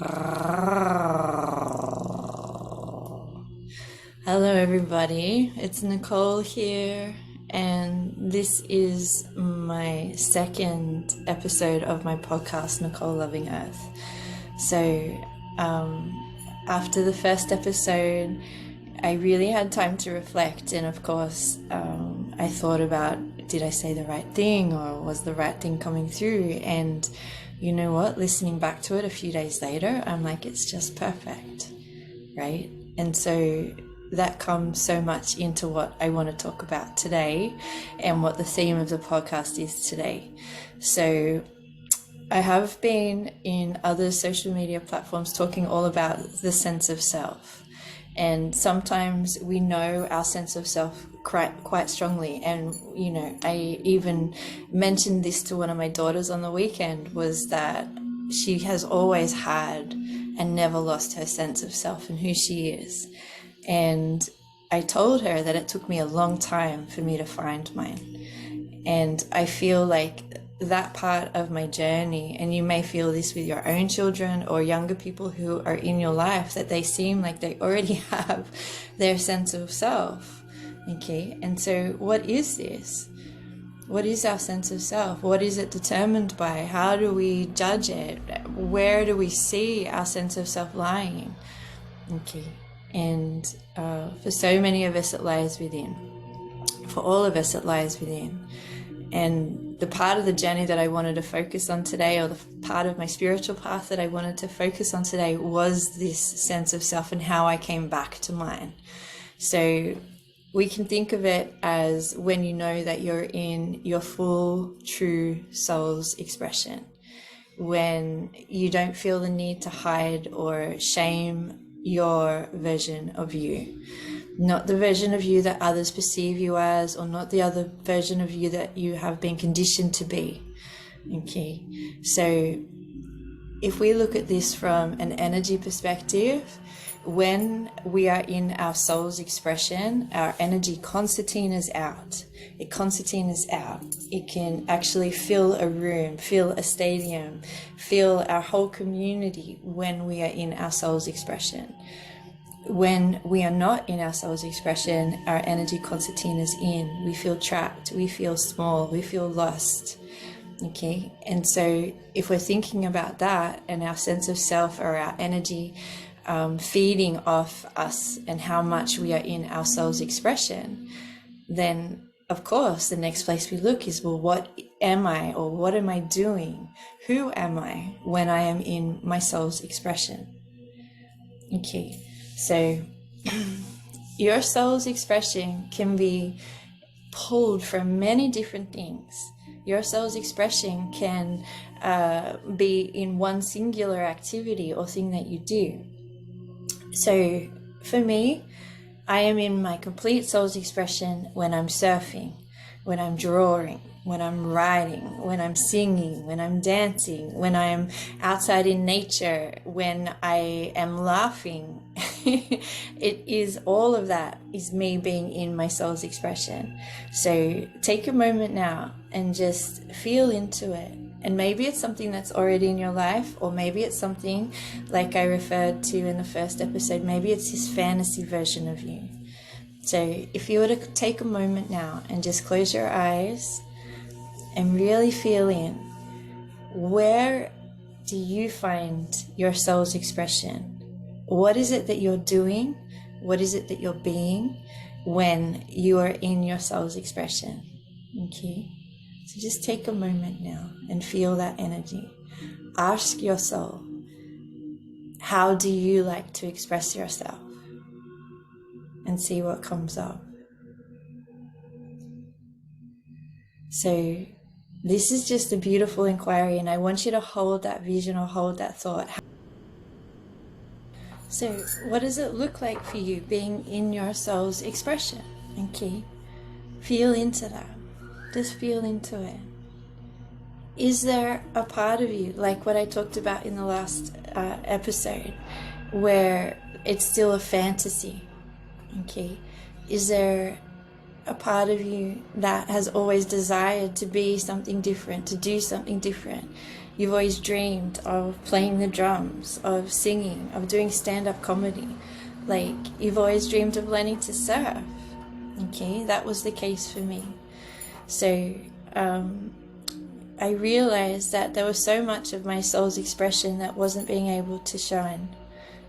Hello, everybody. It's Nicole here, and this is my second episode of my podcast, Nicole Loving Earth. So, after the first episode, I really had time to reflect, and of course, I thought about, did I say the right thing, or was the right thing coming through? And you know what? Listening back to it a few days later, I'm like, it's just perfect, right? And so that comes so much into what I want to talk about today and what the theme of the podcast is today. So I have been in other social media platforms talking all about the sense of self. And sometimes we know our sense of self quite strongly. And, you know, I even mentioned this to one of my daughters on the weekend, was that she has always had and never lost her sense of self and who she is. And I told her that it took me a long time for me to find mine. And I feel like that part of my journey, and you may feel this with your own children or younger people who are in your life, that they seem like they already have their sense of self. Okay, and so what is this? What is our sense of self? What is it determined by? How do we judge it? Where do we see our sense of self lying? Okay, and for so many of us it lies within. For all of us it lies within. And the part of the journey that I wanted to focus on today, or the part of my spiritual path that I wanted to focus on today, was this sense of self and how I came back to mine. So we can think of it as when you know that you're in your full, true soul's expression, when you don't feel the need to hide or shame your version of you. Not the version of you that others perceive you as, or not the other version of you that you have been conditioned to be. Okay, so if we look at this from an energy perspective, when we are in our soul's expression, our energy concertinas out. It concertinas out. It can actually fill a room, fill a stadium, fill our whole community when we are in our soul's expression. When we are not in our soul's expression, our energy concertinas in. We feel trapped, we feel small, we feel lost. Okay, and so if we're thinking about that and our sense of self or our energy feeding off us and how much we are in our soul's expression, then of course the next place we look is, well, what am I, or what am I doing? Who am I when I am in my soul's expression? Okay, so your soul's expression can be pulled from many different things. Your soul's expression can be in one singular activity or thing that you do. So for me, I am in my complete soul's expression when I'm surfing, when I'm drawing, when I'm writing, when I'm singing, when I'm dancing, when I'm outside in nature, when I am laughing. It is all of that is me being in my soul's expression. So take a moment now and just feel into it. And maybe it's something that's already in your life, or maybe it's something like I referred to in the first episode. Maybe it's this fantasy version of you. So if you were to take a moment now and just close your eyes and really feel in, where do you find your soul's expression? What is it that you're doing? What is it that you're being when you are in your soul's expression? Okay, so just take a moment now and feel that energy. Ask your soul, how do you like to express yourself? And see what comes up. So this is just a beautiful inquiry, and I want you to hold that vision or hold that thought. So what does it look like for you being in your soul's expression? Okay, feel into that. Just feel into it. Is there a part of you, like what I talked about in the last episode, where it's still a fantasy? Okay, is there a part of you that has always desired to be something different, to do something different. You've always dreamed of playing the drums, of singing, of doing stand-up comedy. Like, you've always dreamed of learning to surf. Okay, that was the case for me. So I realized that there was so much of my soul's expression that wasn't being able to shine.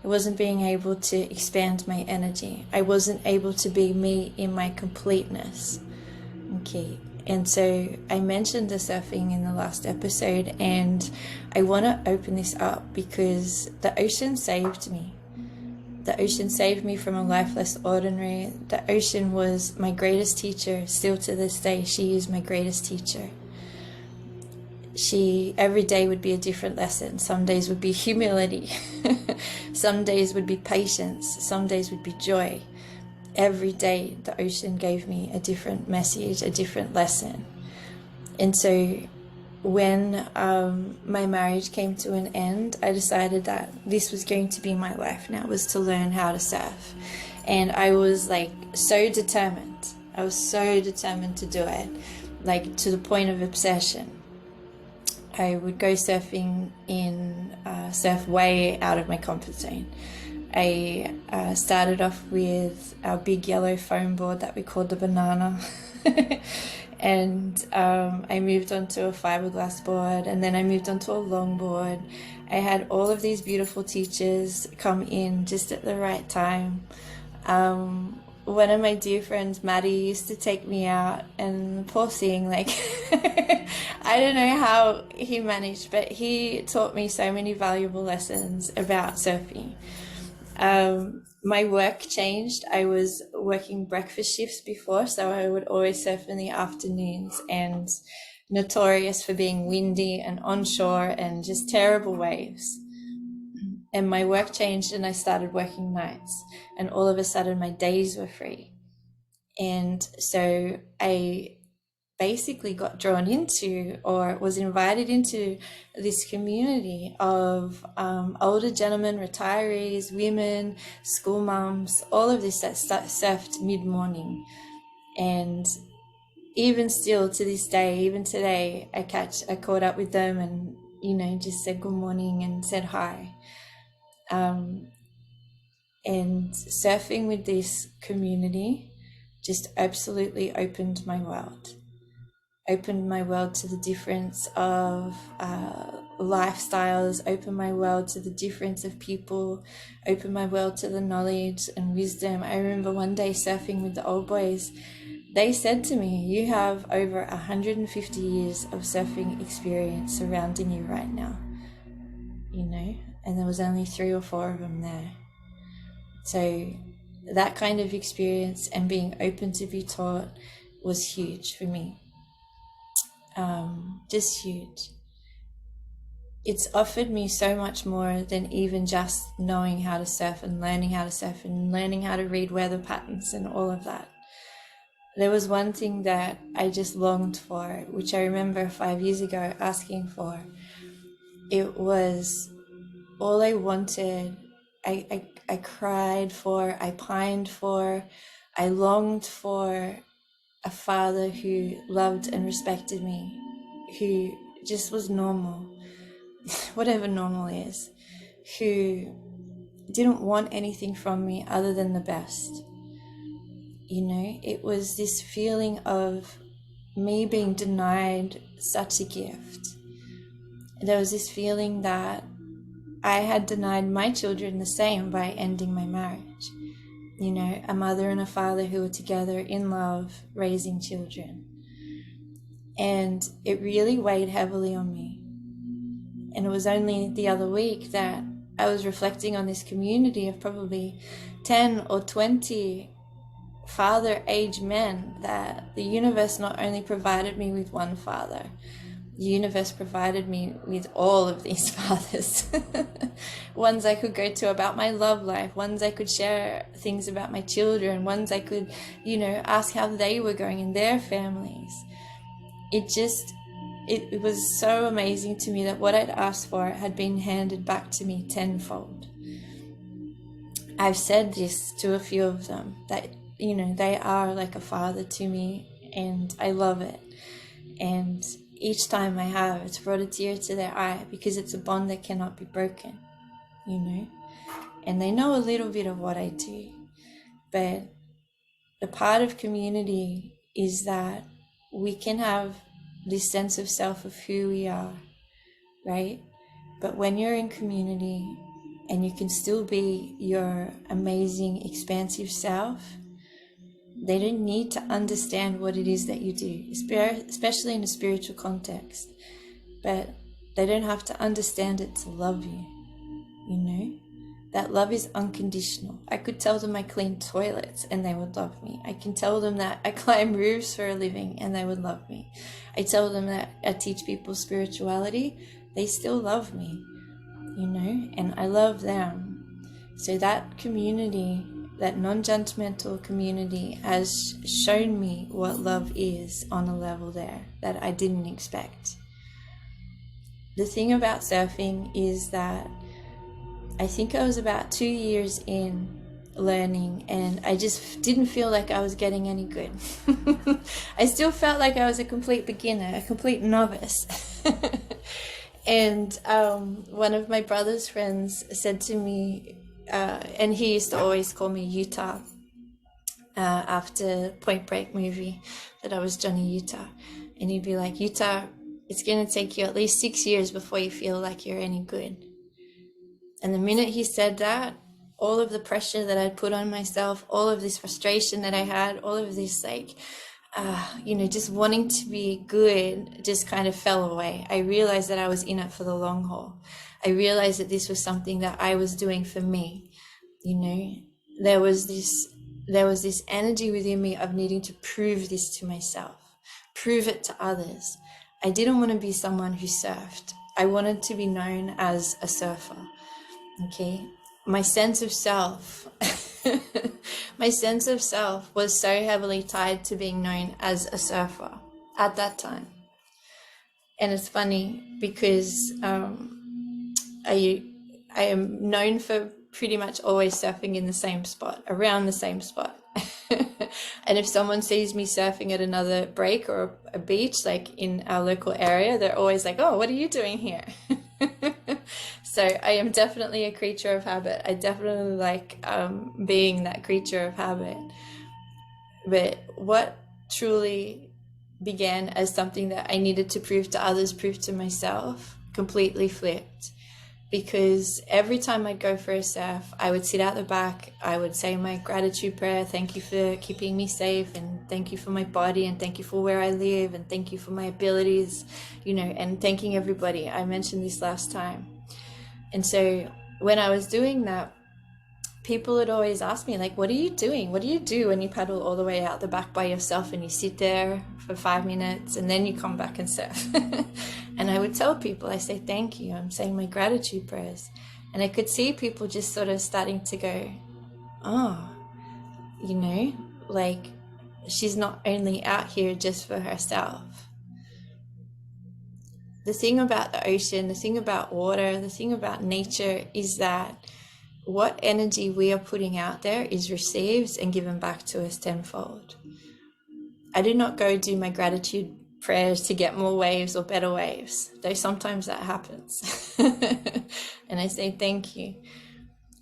I wasn't being able to expand my energy. I wasn't able to be me in my completeness. Okay, and so I mentioned the surfing in the last episode, and I want to open this up because the ocean saved me. The ocean saved me from a life less ordinary. The ocean was my greatest teacher. Still to this day, she is my greatest teacher. Every day would be a different lesson. Some days would be humility. Some days would be patience. Some days would be joy. Every day the ocean gave me a different message, a different lesson. And so when my marriage came to an end, I decided that this was going to be my life now, was to learn how to surf. And I was like so determined. I was so determined to do it, like to the point of obsession. I would go surfing in surf way out of my comfort zone. I started off with our big yellow foam board that we called the banana. And I moved onto a fiberglass board, and then I moved onto a longboard. I had all of these beautiful teachers come in just at the right time. One of my dear friends, Maddie, used to take me out, and poor thing, like, I don't know how he managed, but he taught me so many valuable lessons about surfing. My work changed. I was working breakfast shifts before, so I would always surf in the afternoons, and notorious for being windy and onshore and just terrible waves. And my work changed, and I started working nights, and all of a sudden my days were free. And so I basically got drawn into, or was invited into, this community of older gentlemen, retirees, women, school mums, all of this that surfed mid-morning. And even still to this day, even today, I caught up with them and, just said good morning and said hi. And surfing with this community just absolutely opened my world to the difference of lifestyles, opened my world to the difference of people, opened my world to the knowledge and wisdom. I remember one day surfing with the old boys. They said to me, you have over 150 years of surfing experience surrounding you right now, and there was only 3 or 4 of them there. So that kind of experience and being open to be taught was huge for me. Just huge. It's offered me so much more than even just knowing how to surf and learning how to surf and learning how to read weather patterns and all of that. There was one thing that I just longed for, which I remember 5 years ago asking for. It was all I wanted. I cried for, I pined for, I longed for a father who loved and respected me, who just was normal, whatever normal is, who didn't want anything from me other than the best. It was this feeling of me being denied such a gift. There was this feeling that I had denied my children the same by ending my marriage. A mother and a father who were together in love, raising children. And it really weighed heavily on me. And it was only the other week that I was reflecting on this community of probably 10 or 20 father-age men, that the universe not only provided me with one father, the universe provided me with all of these fathers. Ones I could go to about my love life, ones I could share things about my children, ones I could, ask how they were going in their families. It was so amazing to me that what I'd asked for had been handed back to me tenfold. I've said this to a few of them, that you know, they are like a father to me, and I love it. And each time I have, it's brought a tear to their eye, because it's a bond that cannot be broken, you know. And they know a little bit of what I do, but the part of community is that we can have this sense of self of who we are, right? But when you're in community and you can still be your amazing, expansive self, they don't need to understand what it is that you do, especially in a spiritual context. But they don't have to understand it to love you, you know? That love is unconditional. I could tell them I clean toilets and they would love me. I can tell them that I climb roofs for a living and they would love me. I tell them that I teach people spirituality, they still love me, you know, and I love them. So that community, that non-judgmental community, has shown me what love is on a level there that I didn't expect. The thing about surfing is that I think I was about 2 years in learning, and I just didn't feel like I was getting any good. I still felt like I was a complete beginner, a complete novice. And one of my brother's friends said to me, and he used to always call me Utah, after Point Break movie, that I was Johnny Utah. And he'd be like, Utah, it's going to take you at least 6 years before you feel like you're any good. And the minute he said that, all of the pressure that I'd put on myself, all of this frustration that I had, all of this you know, just wanting to be good just kind of fell away. I realized that I was in it for the long haul. I realized that this was something that I was doing for me. You know, there was this energy within me of needing to prove this to myself, prove it to others. I didn't want to be someone who surfed. I wanted to be known as a surfer. Okay, my sense of self, my sense of self was so heavily tied to being known as a surfer at that time. And it's funny because I am known for pretty much always surfing in the same spot, around the same spot. And if someone sees me surfing at another break or a beach, like in our local area, they're always like, oh, what are you doing here? So I am definitely a creature of habit. I definitely like being that creature of habit. But what truly began as something that I needed to prove to others, prove to myself, completely flipped. Because every time I'd go for a surf, I would sit out the back, I would say my gratitude prayer, thank you for keeping me safe, and thank you for my body, and thank you for where I live, and thank you for my abilities, you know, and thanking everybody. I mentioned this last time. And so when I was doing that, people would always ask me, like, what are you doing? What do you do when you paddle all the way out the back by yourself and you sit there for 5 minutes and then you come back and surf? And I would tell people, I say, thank you. I'm saying my gratitude prayers. And I could see people just sort of starting to go, oh, you know, like she's not only out here just for herself. The thing about the ocean, the thing about water, the thing about nature is that what energy we are putting out there is received and given back to us tenfold. I do not go do my gratitude prayers to get more waves or better waves, though sometimes that happens. And I say thank you.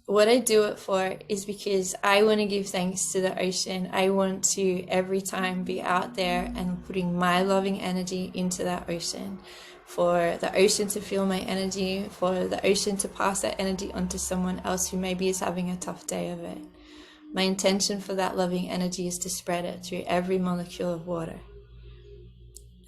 What I do it for is because I want to give thanks to the ocean. I want to every time be out there and putting my loving energy into that ocean, for the ocean to feel my energy, for the ocean to pass that energy onto someone else who maybe is having a tough day of it. My intention for that loving energy is to spread it through every molecule of water.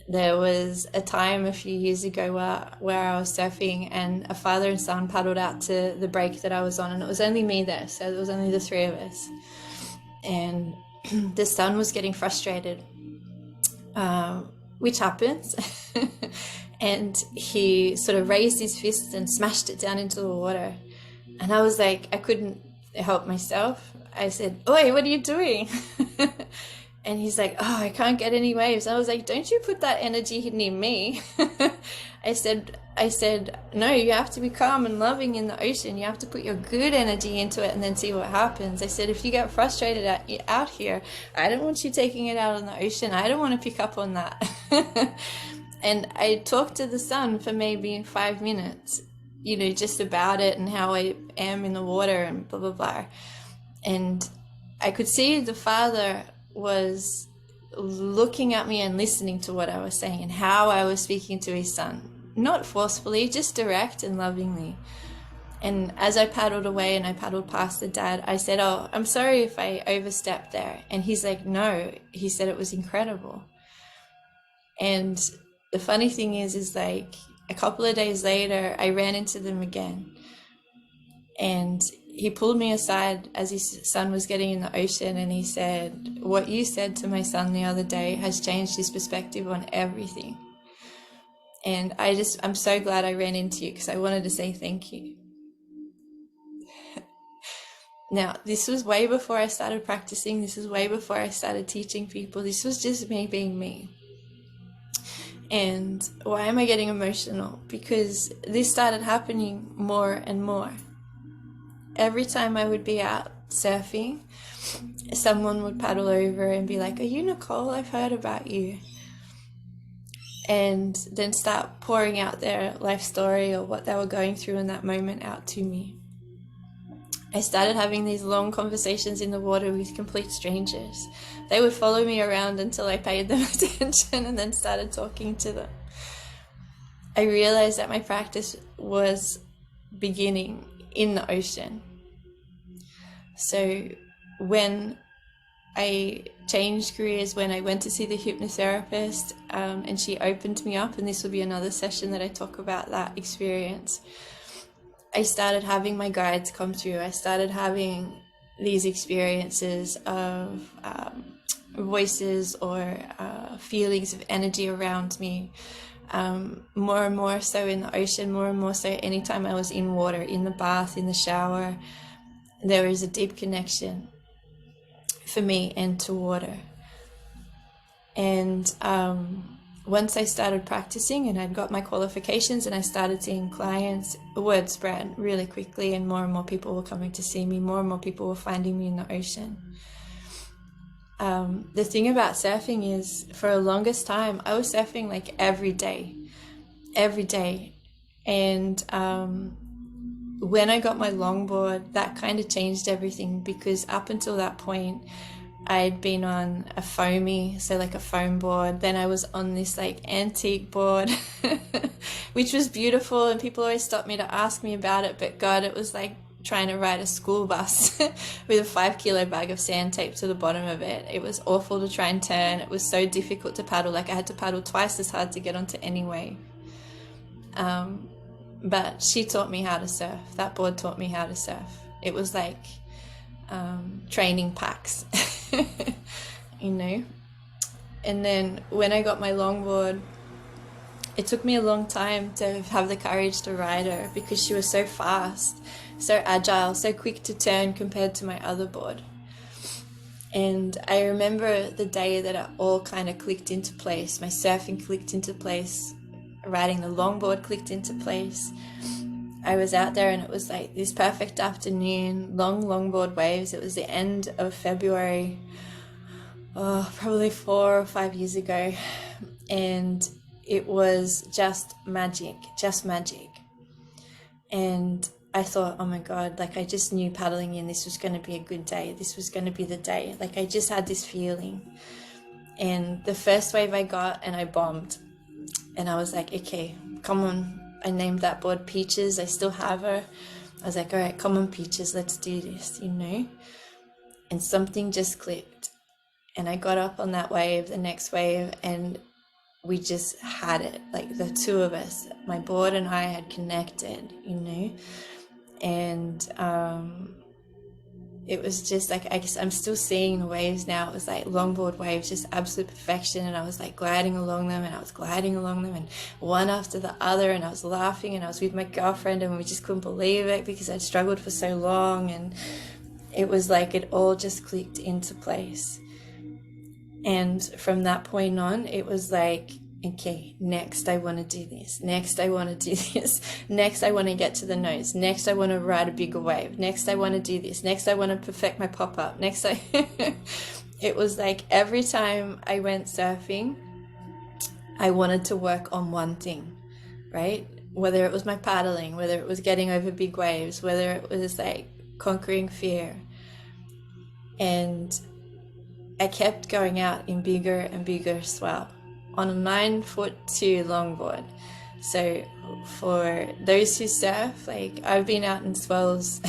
There was a time a few years ago where I was surfing and a father and son paddled out to the break that I was on, and it was only me there, so it was only the three of us. And the son was getting frustrated, which happens. And he sort of raised his fist and smashed it down into the water. And I was like, I couldn't help myself. I said, oi, what are you doing? And he's like, oh, I can't get any waves. I was like, don't you put that energy near me. I said, I said, no, you have to be calm and loving in the ocean. You have to put your good energy into it and then see what happens. I said, if you get frustrated out here, I don't want you taking it out on the ocean. I don't want to pick up on that. And I talked to the sun for maybe 5 minutes, just about it and how I am in the water and blah, blah, blah. And I could see the Father was looking at me and listening to what I was saying and how I was speaking to his son. Not forcefully, just direct and lovingly. And as I paddled away and I paddled past the dad, I said, oh, I'm sorry if I overstepped there. And he's like, no. He said it was incredible. And the funny thing is like a couple of days later, I ran into them again. And he pulled me aside as his son was getting in the ocean, and he said, what you said to my son the other day has changed his perspective on everything. And I'm so glad I ran into you, because I wanted to say thank you. Now, this was way before I started practicing. This was way before I started teaching people. This was just me being me. And why am I getting emotional? Because this started happening more and more. Every time I would be out surfing, someone would paddle over and be like, are you Nicole? I've heard about you. And then start pouring out their life story or what they were going through in that moment out to me. I started having these long conversations in the water with complete strangers. They would follow me around until I paid them attention and then started talking to them. I realized that my practice was beginning in the ocean. So when I changed careers, when I went to see the hypnotherapist, and she opened me up, and this will be another session that I talk about that experience, I started having my guides come through. I started having these experiences of voices or feelings of energy around me, more and more so in the ocean, more and more so anytime I was in water, in the bath, in the shower. There is a deep connection for me and to water. And once I started practicing and I'd got my qualifications and I started seeing clients, the word spread really quickly, and more people were coming to see me. More and more people were finding me in the ocean. The thing about surfing is, for the longest time, I was surfing like every day. And when I got my longboard, that kind of changed everything, because up until that point, I'd been on a foamy, so like a foam board. Then I was on this like antique board, which was beautiful, and people always stopped me to ask me about it. But God, it was like trying to ride a school bus with a 5-kilo bag of sand taped to the bottom of it. It was awful to try and turn. It was so difficult to paddle. Like I had to paddle twice as hard to get onto any wave. But she taught me how to surf. That board taught me how to surf. It was like training packs, And then when I got my longboard, it took me a long time to have the courage to ride her, because she was so fast, so agile, so quick to turn compared to my other board. And I remember the day that it all kind of clicked into place. My surfing clicked into place. Riding the longboard clicked into place. I was out there and it was like this perfect afternoon, long longboard waves. It was the end of February, probably 4 or 5 years ago. And it was just magic. And I thought, oh my God, like I just knew paddling in, this was going to be a good day. This was going to be the day. Like I just had this feeling. And the first wave I got, and I bombed. And I was like, okay, come on. I named that board Peaches. I still have her. I was like, all right, come on, Peaches, let's do this, And something just clicked. And I got up on that wave, the next wave, and we just had it. Like the two of us, my board and I had connected, And it was just like, I guess I'm still seeing the waves now. It was like longboard waves, just absolute perfection. And I was like gliding along them, and one after the other. And I was laughing, and I was with my girlfriend, and we just couldn't believe it because I'd struggled for so long. And it was like it all just clicked into place. And from that point on, it was like Okay, next I want to do this. Next I want to do this. Next I want to get to the nose. Next I want to ride a bigger wave. Next I want to do this. Next I want to perfect my pop-up. Next I... It was like every time I went surfing, I wanted to work on one thing, right? Whether it was my paddling, whether it was getting over big waves, whether it was like conquering fear. And I kept going out in bigger and bigger swell on a 9'2" longboard. So for those who surf, like I've been out in swells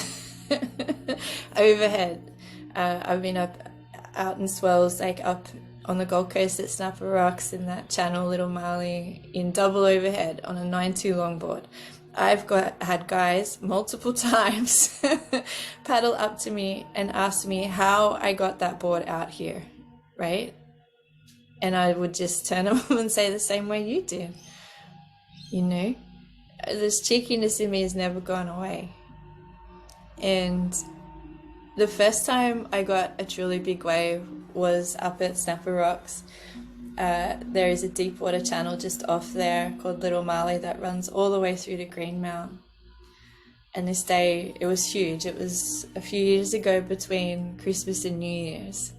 overhead. I've been out in swells like up on the Gold Coast at Snapper Rocks in that channel, Little Marley, in double overhead on a 9'2" longboard. I've had guys multiple times paddle up to me and ask me how I got that board out here, right? And I would just turn them and say the same way you did. You know, this cheekiness in me has never gone away. And the first time I got a truly big wave was up at Snapper Rocks. There is a deep water channel just off there called Little Marley that runs all the way through to Greenmount. And this day, it was huge. It was a few years ago between Christmas and New Year's.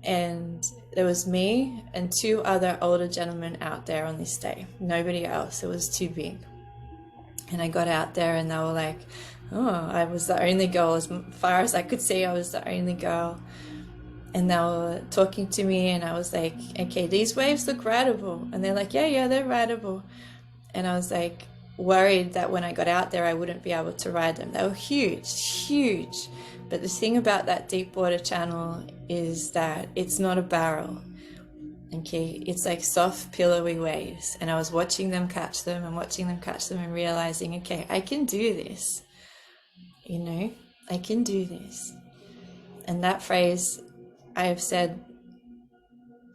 And there was me and 2 other older gentlemen out there on this day. Nobody else. It was too big. And I got out there and they were like, oh, I was the only girl. As far as I could see, I was the only girl. And they were talking to me and I was like, okay, these waves look rideable. And they're like, yeah, they're rideable. And I was like worried that when I got out there, I wouldn't be able to ride them. They were huge. But the thing about that deep water channel is that it's not a barrel. Okay, it's like soft, pillowy waves. And I was watching them catch them and realizing, okay, I can do this. You know, I can do this. And that phrase I have said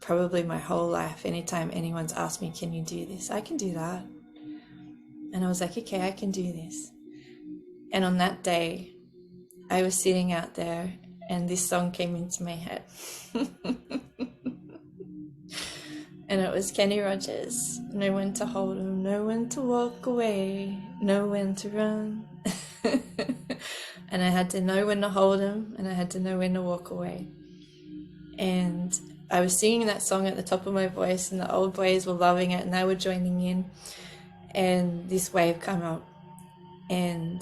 probably my whole life. Anytime anyone's asked me, can you do this? I can do that. And I was like, okay, I can do this. And on that day, I was sitting out there and this song came into my head. And it was Kenny Rogers. Know when to hold 'em, know when to walk away, know when to run. And I had to know when to hold 'em and I had to know when to walk away. And I was singing that song at the top of my voice and the old boys were loving it and they were joining in. And this wave came up and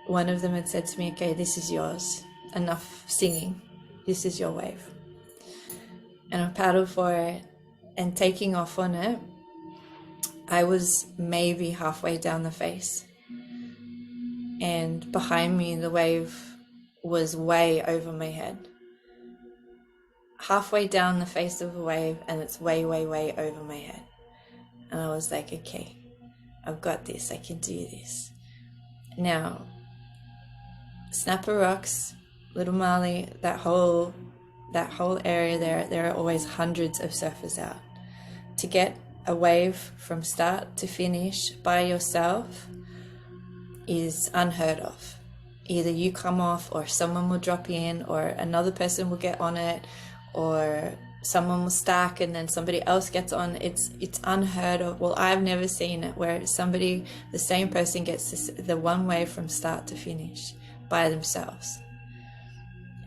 one of them had said to me, okay, this is yours. Enough singing. This is your wave. And I paddled for it and taking off on it, I was maybe halfway down the face. And behind me, the wave was way over my head. Halfway down the face of the wave and it's way over my head. And I was like, okay, I've got this, I can do this. Now, Snapper Rocks, Little Marley, that whole area there are always hundreds of surfers out. To get a wave from start to finish by yourself is unheard of. Either you come off or someone will drop in or another person will get on it or someone will stack and then somebody else gets on. It's unheard of. Well, I've never seen it where the same person gets the one wave from start to finish by themselves.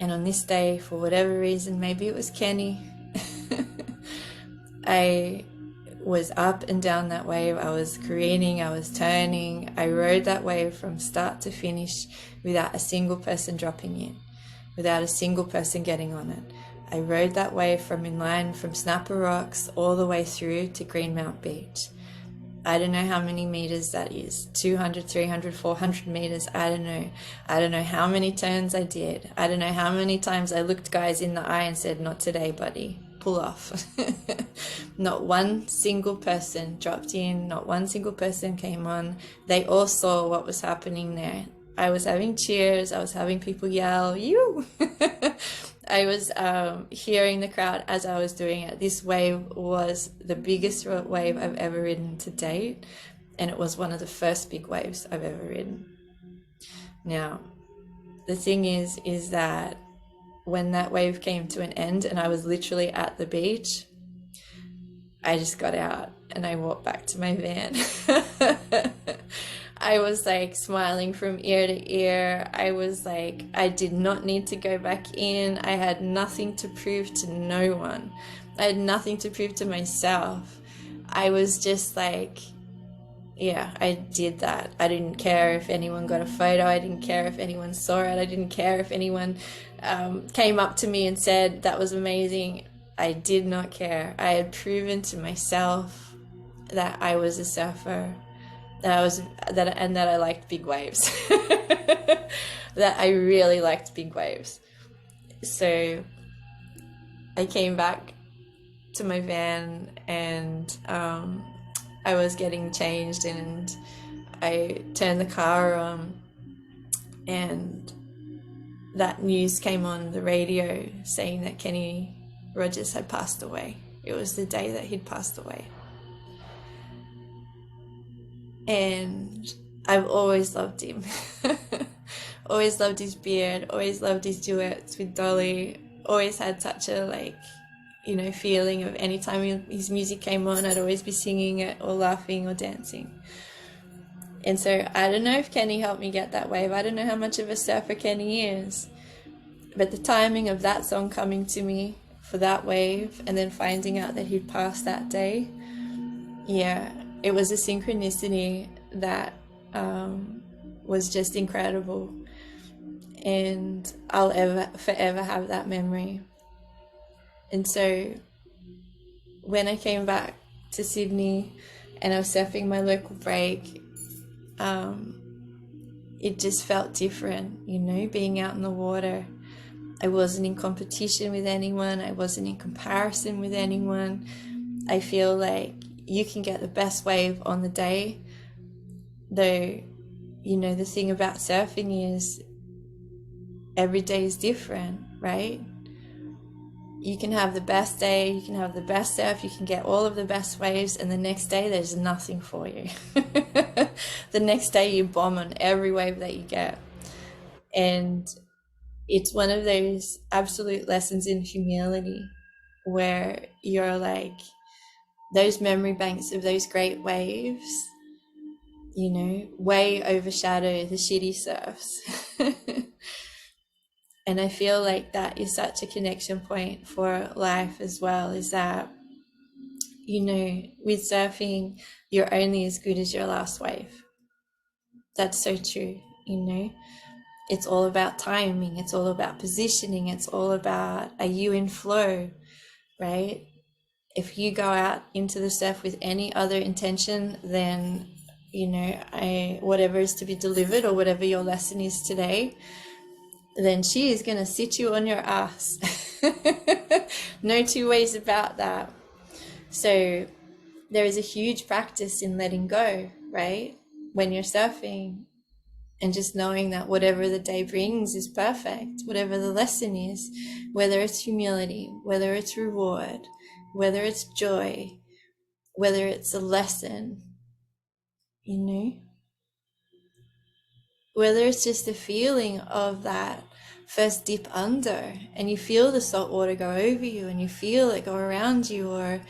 And on this day, for whatever reason, maybe it was Kenny, I was up and down that wave. I was careening, I was turning. I rode that wave from start to finish without a single person dropping in, without a single person getting on it. I rode that wave from inline, from Snapper Rocks all the way through to Greenmount Beach. I don't know how many meters that is, 200, 300, 400 meters, I don't know. I don't know how many turns I did. I don't know how many times I looked guys in the eye and said, not today, buddy, pull off. Not one single person dropped in, not one single person came on. They all saw what was happening there. I was having cheers, I was having people yell, you! I was hearing the crowd as I was doing it. This wave was the biggest wave I've ever ridden to date, and it was one of the first big waves I've ever ridden. Now, the thing is that when that wave came to an end and I was literally at the beach, I just got out and I walked back to my van. I was like smiling from ear to ear. I was like, I did not need to go back in. I had nothing to prove to no one. I had nothing to prove to myself. I was just like, yeah, I did that. I didn't care if anyone got a photo. I didn't care if anyone saw it. I didn't care if anyone came up to me and said that was amazing. I did not care. I had proven to myself that I was a surfer, and that I liked big waves. That I really liked big waves. So I came back to my van, and I was getting changed, and I turned the car on, and that news came on the radio saying that Kenny Rogers had passed away. It was the day that he'd passed away. And I've always loved him. Always loved his beard, always loved his duets with Dolly, always had such a feeling of any time his music came on, I'd always be singing it or laughing or dancing. And so I don't know if Kenny helped me get that wave. I don't know how much of a surfer Kenny is. But the timing of that song coming to me for that wave, and then finding out that he'd passed that day, yeah, it was a synchronicity that was just incredible. And I'll forever have that memory. And so when I came back to Sydney and I was surfing my local break, it just felt different, being out in the water. I wasn't in competition with anyone. I wasn't in comparison with anyone. I feel like you can get the best wave on the day, though, the thing about surfing is every day is different, right? You can have the best day, you can have the best surf, you can get all of the best waves, and the next day there's nothing for you. The next day you bomb on every wave that you get. And it's one of those absolute lessons in humility where you're like, those memory banks of those great waves, way overshadow the shitty surfs. And I feel like that is such a connection point for life as well, is that, with surfing, you're only as good as your last wave. That's so true, It's all about timing. It's all about positioning. It's all about, are you in flow, right? If you go out into the surf with any other intention than, whatever is to be delivered or whatever your lesson is today, then she is going to sit you on your ass. No two ways about that. So there is a huge practice in letting go, right? When you're surfing, and just knowing that whatever the day brings is perfect, whatever the lesson is, whether it's humility, whether it's reward, whether it's joy, whether it's a lesson, whether it's just a feeling of that first dip under, and you feel the salt water go over you, and you feel it go around you, or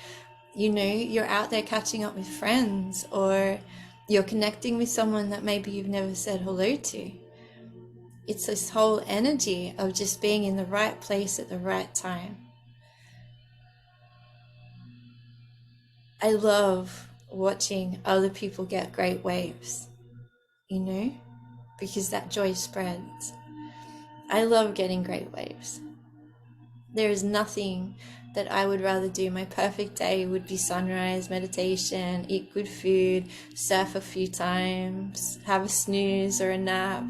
you're out there catching up with friends, or you're connecting with someone that maybe you've never said hello to. It's this whole energy of just being in the right place at the right time. I love watching other people get great waves, because that joy spreads. I love getting great waves. There is nothing that I would rather do. My perfect day would be sunrise, meditation, eat good food, surf a few times, have a snooze or a nap,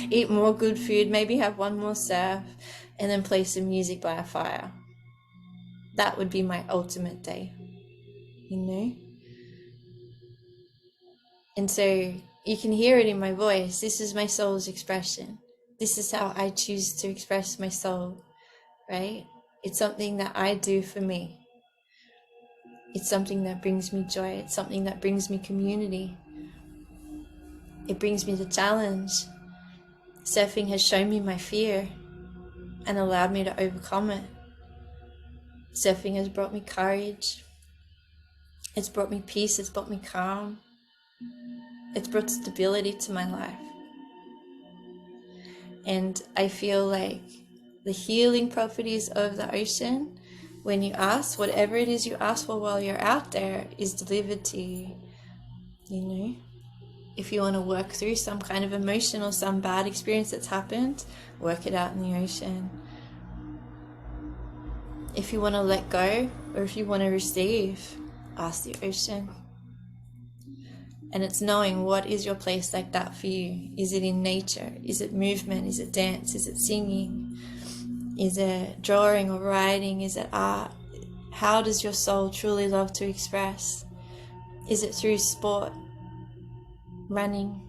eat more good food, maybe have one more surf, and then play some music by a fire. That would be my ultimate day, And so you can hear it in my voice. This is my soul's expression. This is how I choose to express my soul, right? It's something that I do for me. It's something that brings me joy. It's something that brings me community. It brings me the challenge. Surfing has shown me my fear and allowed me to overcome it. Surfing has brought me courage. It's brought me peace, it's brought me calm, it's brought stability to my life. And I feel like the healing properties of the ocean, when you ask, whatever it is you ask for while you're out there, is delivered to you. You know, if you want to work through some kind of emotion or some bad experience that's happened, work it out in the ocean. If you want to let go, or if you want to receive, ask the ocean. And it's knowing, what is your place like that for you? Is it in nature? Is it movement? Is it dance? Is it singing? Is it drawing or writing? Is it art? How does your soul truly love to express? Is it through sport, running,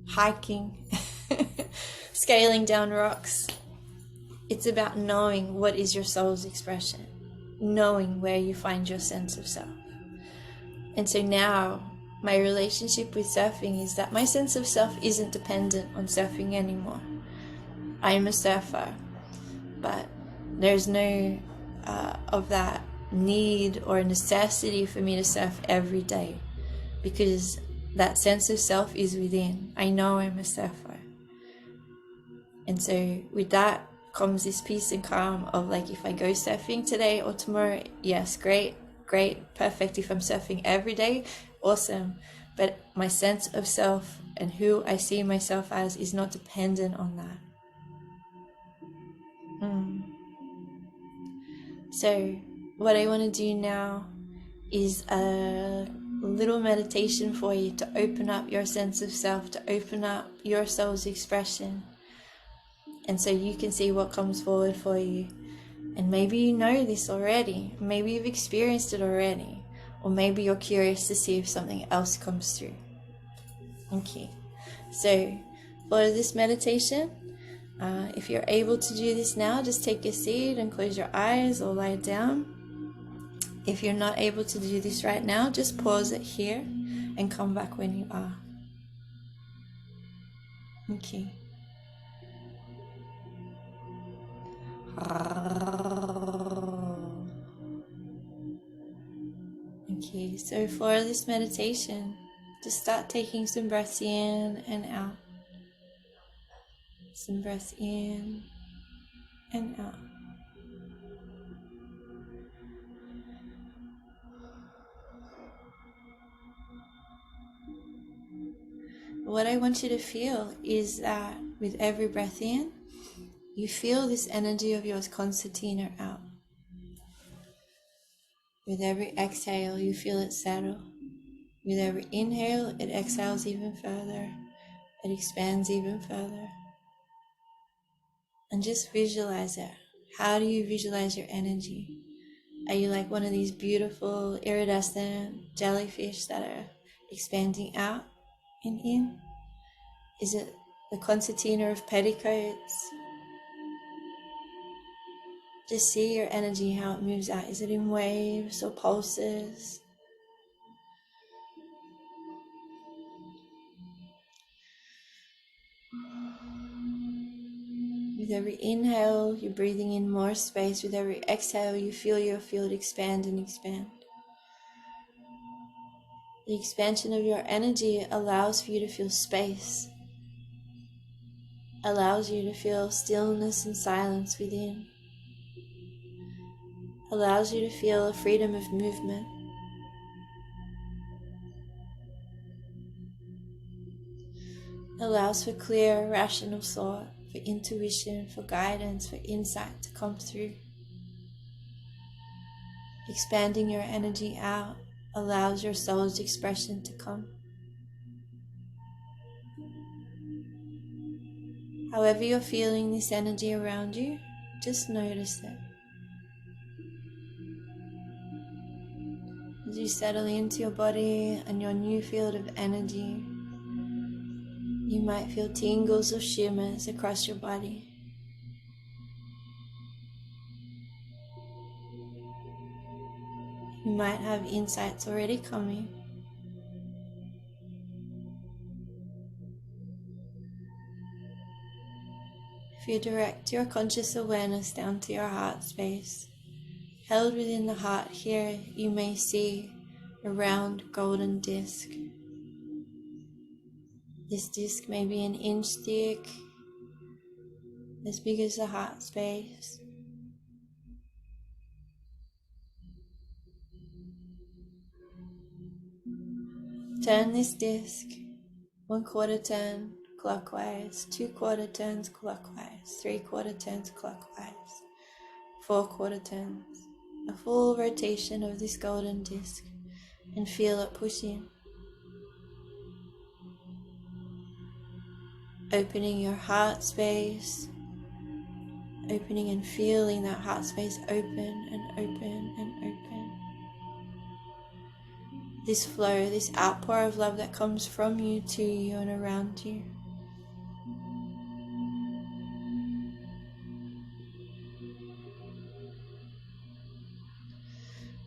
hiking, scaling down rocks? It's about knowing what is your soul's expression, knowing where you find your sense of self. And so now my relationship with surfing is that my sense of self isn't dependent on surfing anymore. I am a surfer, but there's no of that need or necessity for me to surf every day, because that sense of self is within. I know I'm a surfer. And so with that comes this peace and calm of like, if I go surfing today or tomorrow, yes, great, perfect. If I'm surfing every day, awesome. But my sense of self and who I see myself as is not dependent on that. So what I want to do now is a little meditation for you to open up your sense of self, to open up your soul's expression. And so you can see what comes forward for you. And maybe you know this already. Maybe you've experienced it already. Or maybe you're curious to see if something else comes through. Okay. So for this meditation, if you're able to do this now, just take a seat and close your eyes or lie down. If you're not able to do this right now, just pause it here and come back when you are. Okay. Okay, so for this meditation, just start taking some breaths in and out. Some breaths in and out. What I want you to feel is that with every breath in, you feel this energy of yours concertina out. With every exhale, you feel it settle. With every inhale, it exhales even further. It expands even further. And just visualize it. How do you visualize your energy? Are you like one of these beautiful iridescent jellyfish that are expanding out and in? Is it the concertina of petticoats? Just see your energy, how it moves out. Is it in waves or pulses? With every inhale, you're breathing in more space. With every exhale, you feel your field expand and expand. The expansion of your energy allows for you to feel space, allows you to feel stillness and silence within, allows you to feel a freedom of movement. Allows for clear, rational thought, for intuition, for guidance, for insight to come through. Expanding your energy out allows your soul's expression to come. However you're feeling this energy around you, just notice it. As you settle into your body and your new field of energy, you might feel tingles or shimmers across your body. You might have insights already coming. If you direct your conscious awareness down to your heart space, held within the heart here, you may see a round golden disc. This disc may be an inch thick, as big as the heart space. Turn this disc 1/4 turn clockwise, 2/4 turns clockwise, 3/4 turns clockwise, 4/4 turns. A full rotation of this golden disc, and feel it push in. Opening your heart space, opening and feeling that heart space open and open and open. This flow, this outpour of love that comes from you to you and around you.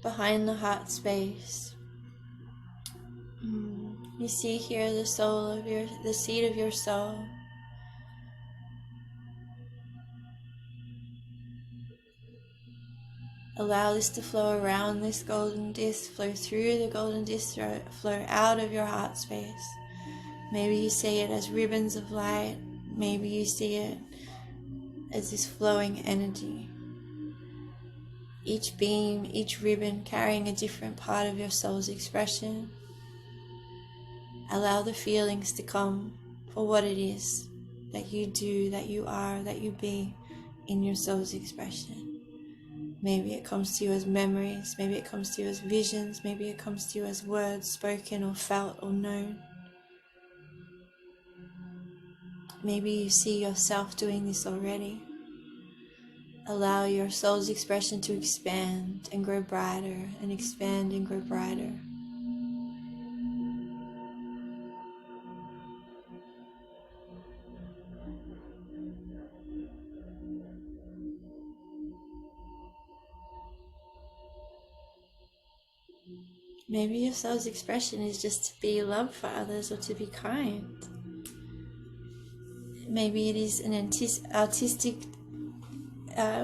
Behind the heart space, you see here the seed of your soul. Allow this to flow around this golden disc, flow through the golden disc, flow out of your heart space. Maybe you see it as ribbons of light. Maybe you see it as this flowing energy. Each beam, each ribbon carrying a different part of your soul's expression. Allow the feelings to come for what it is that you do, that you are, that you be in your soul's expression. Maybe it comes to you as memories, maybe it comes to you as visions, maybe it comes to you as words spoken or felt or known. Maybe you see yourself doing this already. Allow your soul's expression to expand and grow brighter and expand and grow brighter. Maybe your soul's expression is just to be love for others or to be kind. Maybe it is an artistic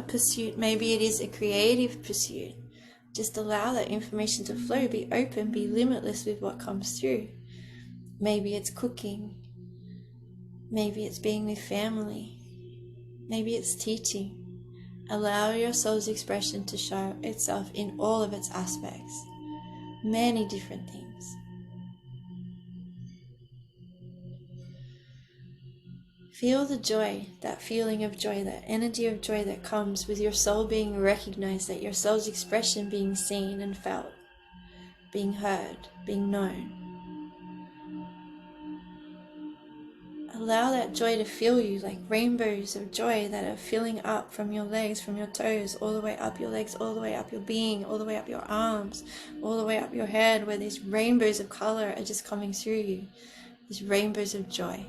pursuit. Maybe it is a creative pursuit. Just allow that information to flow. Be open, be limitless with what comes through. Maybe it's cooking. Maybe it's being with family. Maybe it's teaching. Allow your soul's expression to show itself in all of its aspects. Many different things. Feel the joy, that feeling of joy, that energy of joy that comes with your soul being recognized, that your soul's expression being seen and felt, being heard, being known. Allow that joy to fill you like rainbows of joy that are filling up from your legs, from your toes, all the way up your legs, all the way up your being, all the way up your arms, all the way up your head, where these rainbows of color are just coming through you, these rainbows of joy.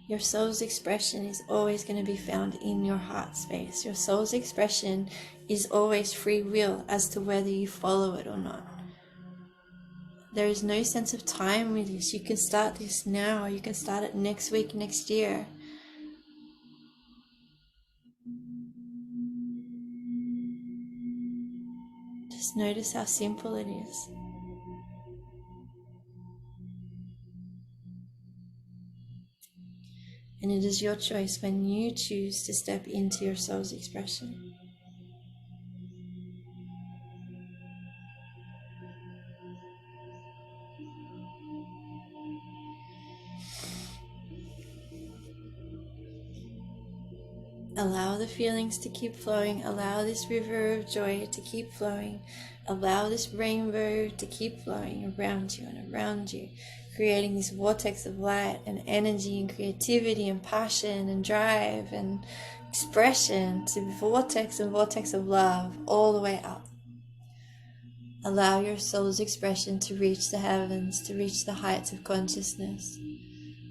Your soul's expression is always going to be found in your heart space. Your soul's expression is always free will as to whether you follow it or not. There is no sense of time with this. You can start this now. You can start it next week, next year. Just notice how simple it is. And it is your choice when you choose to step into your soul's expression. Allow the feelings to keep flowing. Allow this river of joy to keep flowing. Allow this rainbow to keep flowing around you and around you, creating this vortex of light and energy and creativity and passion and drive and expression to vortex and vortex of love all the way up. Allow your soul's expression to reach the heavens, to reach the heights of consciousness,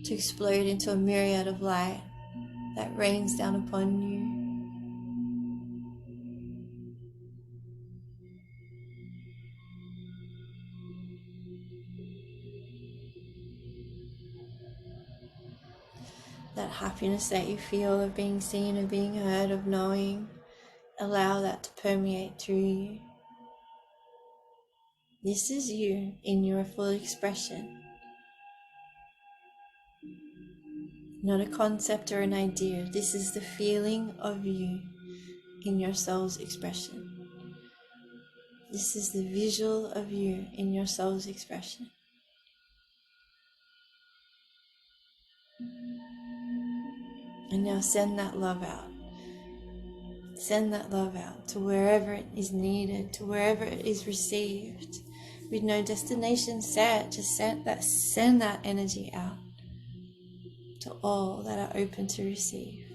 to explode into a myriad of light that rains down upon you. that happiness that you feel of being seen, of being heard, of knowing, allow that to permeate through you. This is you in your full expression, not a concept or an idea. This is the feeling of you in your soul's expression. This is the visual of you in your soul's expression. And now send that love out. Send that love out to wherever it is needed, to wherever it is received. With no destination set, just send that energy out to all that are open to receive.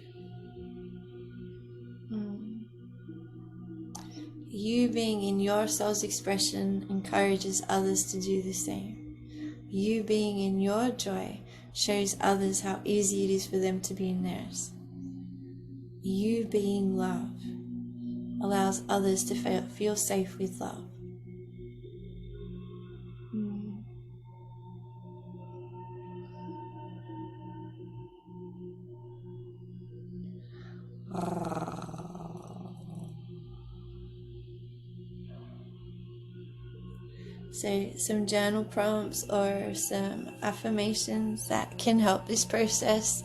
You being in your soul's expression encourages others to do the same. You being in your joy shows others how easy it is for them to be in theirs. You being love allows others to feel safe with love. So some journal prompts or some affirmations that can help this process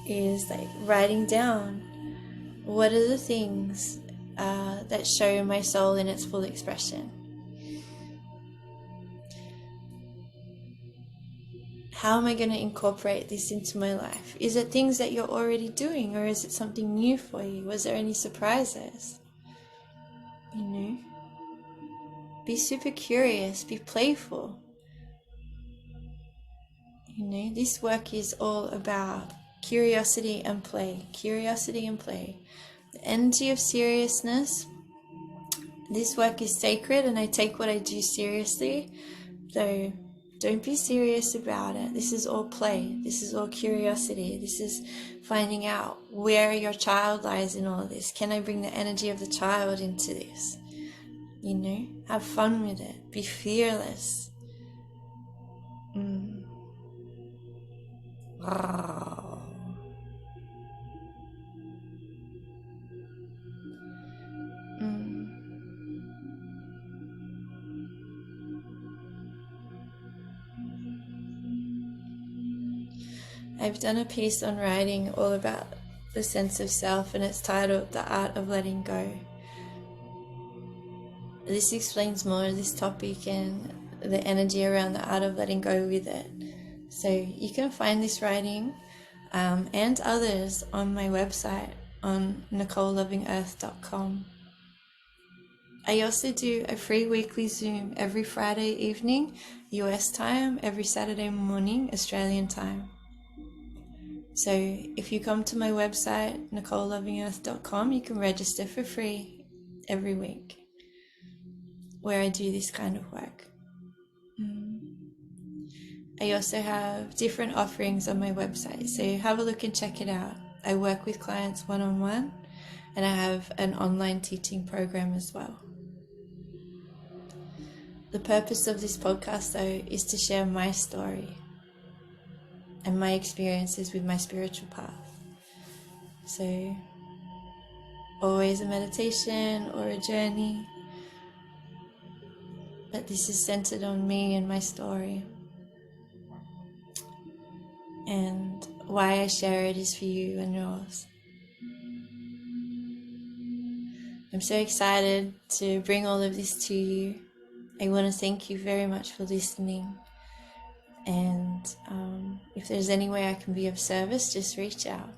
is like writing down what are the things that show my soul in its full expression. How am I going to incorporate this into my life? Is it things that you're already doing, or is it something new for you? Was there any surprises? Be super curious, be playful. This work is all about curiosity and play. Curiosity and play. The energy of seriousness. This work is sacred and I take what I do seriously. So don't be serious about it. This is all play. This is all curiosity. This is finding out where your child lies in all of this. Can I bring the energy of the child into this? Have fun with it. Be fearless. I've done a piece on writing all about the sense of self, and it's titled The Art of Letting Go. This explains more of this topic and the energy around the art of letting go with it. So you can find this writing and others on my website on nicolelovingearth.com. I also do a free weekly Zoom every Friday evening, US time, every Saturday morning, Australian time. So if you come to my website, nicolelovingearth.com, you can register for free every week where I do this kind of work. I also have different offerings on my website, so have a look and check it out. I work with clients one-on-one, and I have an online teaching program as well. The purpose of this podcast, though, is to share my story and my experiences with my spiritual path. So, always a meditation or a journey, but this is centered on me and my story. And why I share it is for you and yours. I'm so excited to bring all of this to you. I want to thank you very much for listening. And if there's any way I can be of service, just reach out.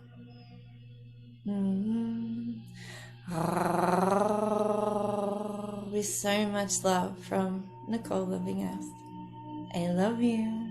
With so much love from Nicole Loving Earth. I love you.